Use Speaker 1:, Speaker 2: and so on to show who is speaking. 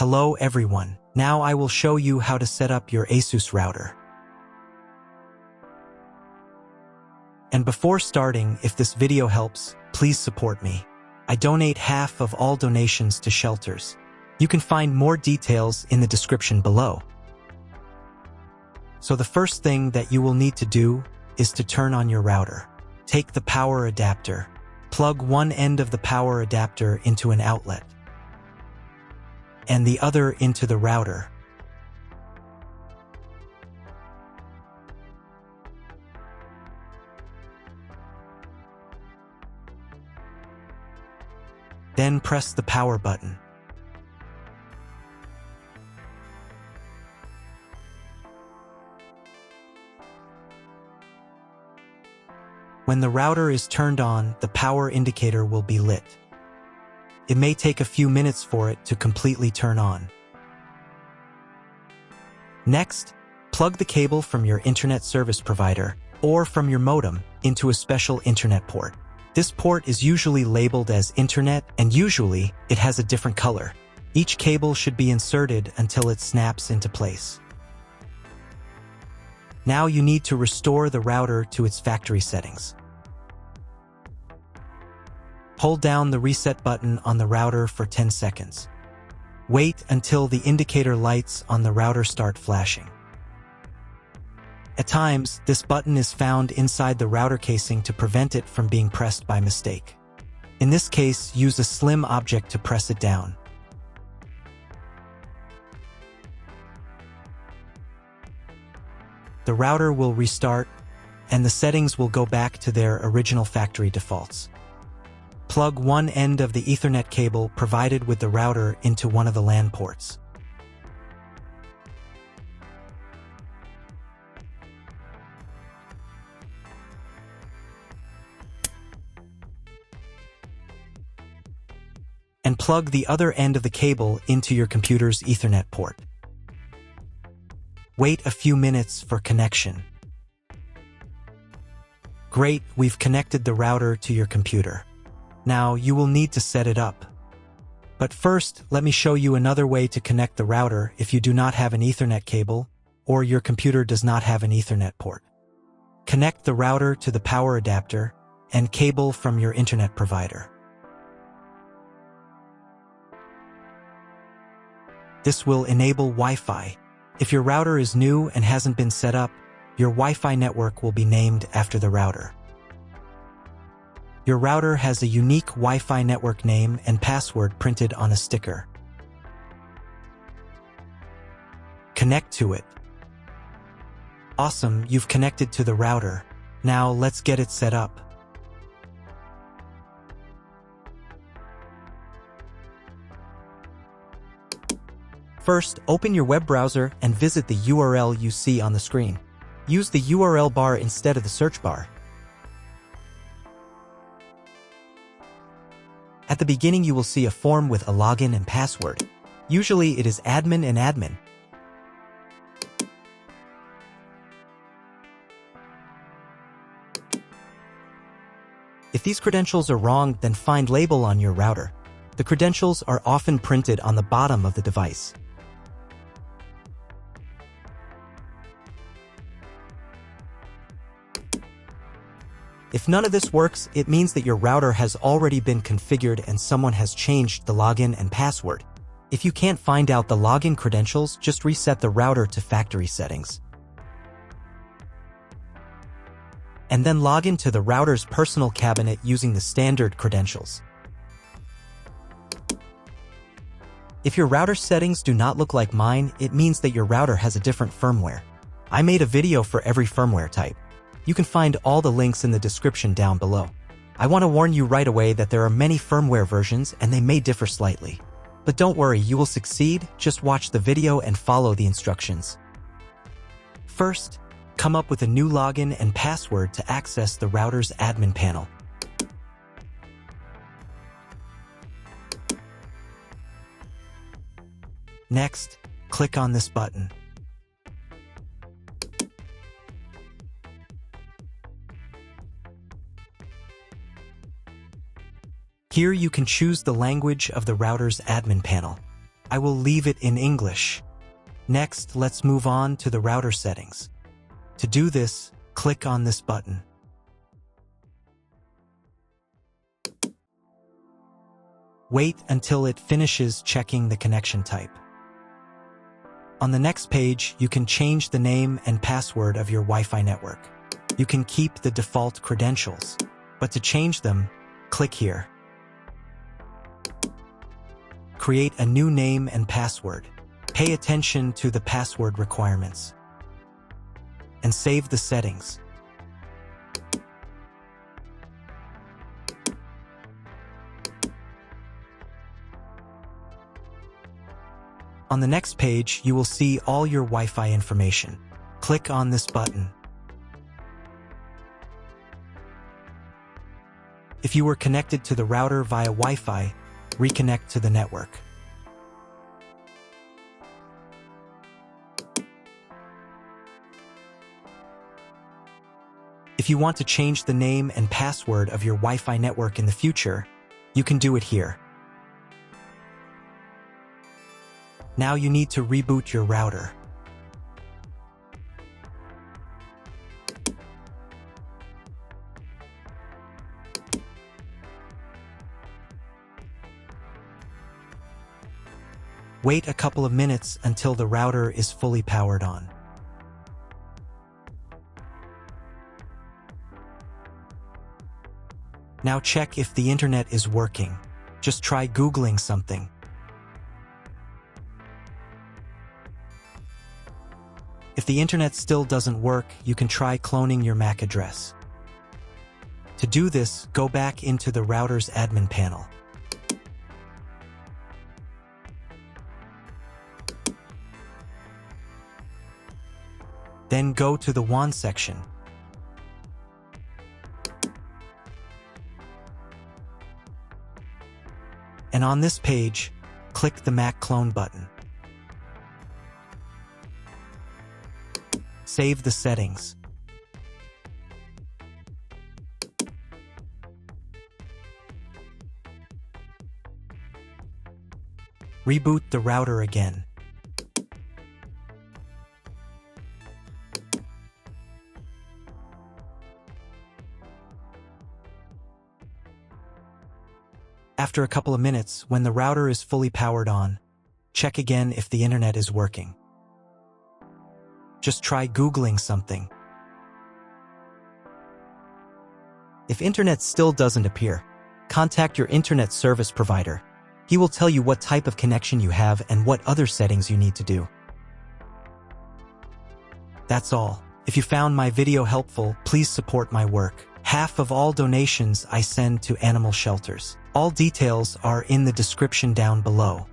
Speaker 1: Hello everyone, now I will show you how to set up your ASUS router. And before starting, if this video helps, please support me. I donate half of all donations to shelters. You can find more details in the description below. So the first thing that you will need to do is to turn on your router. Take the power adapter. Plug one end of the power adapter into an outlet and the other into the router. Then press the power button. When the router is turned on, the power indicator will be lit. It may take a few minutes for it to completely turn on. Next, plug the cable from your internet service provider or from your modem into a special internet port. This port is usually labeled as internet, and usually it has a different color. Each cable should be inserted until it snaps into place. Now you need to restore the router to its factory settings. Hold down the reset button on the router for 10 seconds. Wait until the indicator lights on the router start flashing. At times, this button is found inside the router casing to prevent it from being pressed by mistake. In this case, use a slim object to press it down. The router will restart, and the settings will go back to their original factory defaults. Plug one end of the Ethernet cable provided with the router into one of the LAN ports. And plug the other end of the cable into your computer's Ethernet port. Wait a few minutes for connection. Great, we've connected the router to your computer. Now you will need to set it up. But first, let me show you another way to connect the router if you do not have an Ethernet cable or your computer does not have an Ethernet port. Connect the router to the power adapter and cable from your internet provider. This will enable Wi-Fi. If your router is new and hasn't been set up, your Wi-Fi network will be named after the router. Your router has a unique Wi-Fi network name and password printed on a sticker. Connect to it. Awesome, you've connected to the router. Now let's get it set up. First, open your web browser and visit the URL you see on the screen. Use the URL bar instead of the search bar. At the beginning, you will see a form with a login and password. Usually, it is admin and admin. If these credentials are wrong, then find label on your router. The credentials are often printed on the bottom of the device. If none of this works, it means that your router has already been configured and someone has changed the login and password. If you can't find out the login credentials, just reset the router to factory settings. And then log into the router's personal cabinet using the standard credentials. If your router settings do not look like mine, it means that your router has a different firmware. I made a video for every firmware type. You can find all the links in the description down below. I want to warn you right away that there are many firmware versions and they may differ slightly. But don't worry, you will succeed, just watch the video and follow the instructions. First, come up with a new login and password to access the router's admin panel. Next, click on this button. Here you can choose the language of the router's admin panel. I will leave it in English. Next, let's move on to the router settings. To do this, click on this button. Wait until it finishes checking the connection type. On the next page, you can change the name and password of your Wi-Fi network. You can keep the default credentials, but to change them, click here. Create a new name and password. Pay attention to the password requirements. And save the settings. On the next page, you will see all your Wi-Fi information. Click on this button. If you were connected to the router via Wi-Fi, reconnect to the network. If you want to change the name and password of your Wi-Fi network in the future, you can do it here. Now you need to reboot your router. Wait a couple of minutes until the router is fully powered on. Now check if the internet is working. Just try Googling something. If the internet still doesn't work, you can try cloning your MAC address. To do this, go back into the router's admin panel. Then go to the WAN section. And on this page, click the MAC clone button. Save the settings. Reboot the router again. After a couple of minutes, when the router is fully powered on, check again if the internet is working. Just try Googling something. If internet still doesn't appear, contact your internet service provider. He will tell you what type of connection you have and what other settings you need to do. That's all. If you found my video helpful, please support my work. Half of all donations I send to animal shelters. All details are in the description down below.